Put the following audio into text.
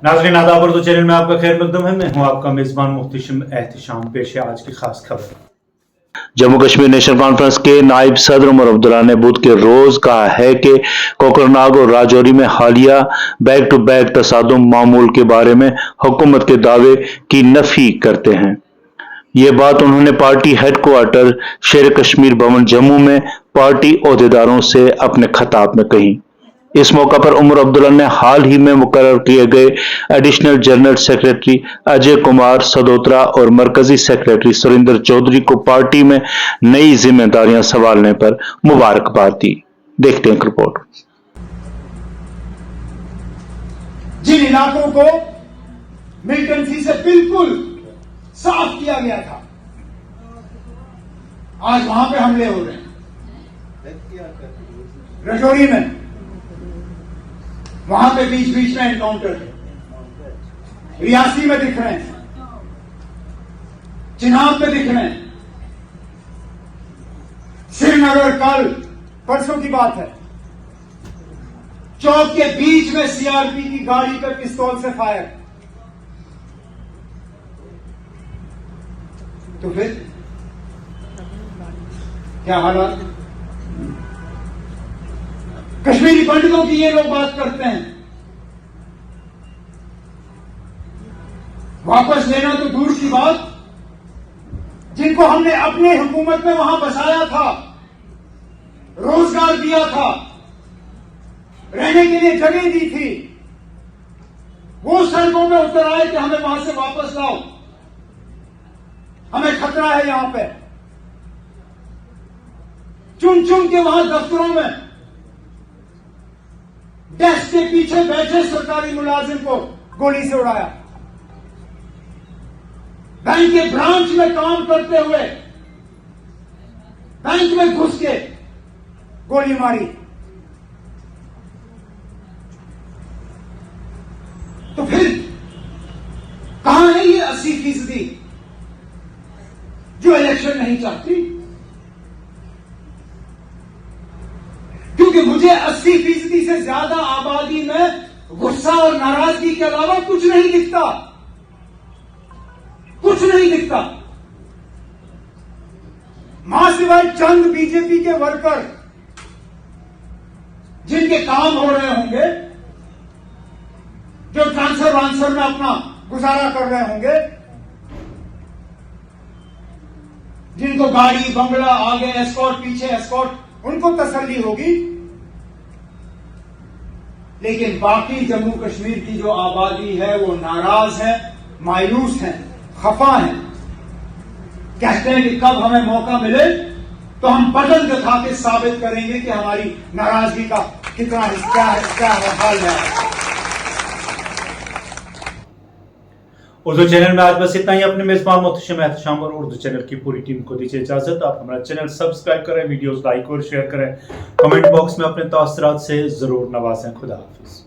नाज़रीन आदाब, उर्दू चैनल में आपका खैर मकदम है। मैं हूं आपका मेजबान मुख्तशिम एहतिशाम। पेश है आज की खास खबर। जम्मू कश्मीर नेशनल कॉन्फ्रेंस के नायब सदर उमर अब्दुल्ला ने बुध के रोज कहा है कि कोकरनाग और राजौरी में हालिया बैक टू बैक तसादुम मामूल के बारे में हुकूमत के दावे की नफी करते हैं। ये बात उन्होंने पार्टी हेडक्वार्टर शेर कश्मीर भवन जम्मू में पार्टी ओहदेदारों से अपने खिताब में कही। इस मौका पर उमर अब्दुल्ला ने हाल ही में मुकर्रर किए गए additional general secretary Ajay Kumar Sadotra और मरकजी सेक्रेटरी सुरेंद्र चौधरी को पार्टी में नई जिम्मेदारियां संभालने पर मुबारकबाद दी। देखते हैं रिपोर्ट। जिन इलाकों को मिलिटेंसी से बिल्कुल साफ किया गया था, आज वहां पे हमले हो रहे हैं। राजौरी में वहां पे बीच बीच में एनकाउंटर है। रियासी में दिख रहे हैं, चिनाब में दिख रहे हैं, श्रीनगर कल परसों की बात है, चौक के बीच में सीआरपी की गाड़ी पर पिस्तौल से फायर। तो फिर क्या हालात? कश्मीरी पंडितों की ये लोग बात करते हैं, वापस लेना तो दूर की बात, जिनको हमने अपने हुकूमत में वहां बसाया था, रोजगार दिया था, रहने के लिए जगह दी थी, वो सड़कों में उतर आए कि हमें वहां से वापस लाओ, हमें खतरा है यहां पे। चुन चुन के वहां दफ्तरों में डेस्क के पीछे बैठे सरकारी मुलाजिम को गोली से उड़ाया। बैंक के ब्रांच में काम करते हुए बैंक में घुस के गोली मारी। तो फिर कहां है ये 80% जो इलेक्शन नहीं चाहती? क्योंकि मुझे 80% से ज्यादा आबादी में गुस्सा और नाराजगी के अलावा कुछ नहीं दिखता, कुछ नहीं दिखता। मां सिवाय चंद बीजेपी के वर्कर जिनके काम हो रहे होंगे, जो ट्रांसफर वांसफर में अपना गुजारा कर रहे होंगे, जिनको गाड़ी बंगला आगे एस्कॉर्ट पीछे एस्कॉर्ट, उनको तसल्ली होगी। लेकिन बाकी जम्मू कश्मीर की जो आबादी है वो नाराज है, मायूस है, खफा है। कहते हैं कि कब हमें मौका मिले तो हम बटन दिखा के साबित करेंगे कि हमारी नाराजगी का कितना क्या हाल है। उर्दू चैनल में आज बस इतना ही। अपने मेजबान मुख्तशिम एहतिशाम और उर्दू चैनल की पूरी टीम को दीजिए इजाजत। आप हमारा चैनल सब्सक्राइब करें, वीडियोस लाइक और शेयर करें, कमेंट बॉक्स में अपने तासुरात से जरूर नवाजें। खुदा हाफिज।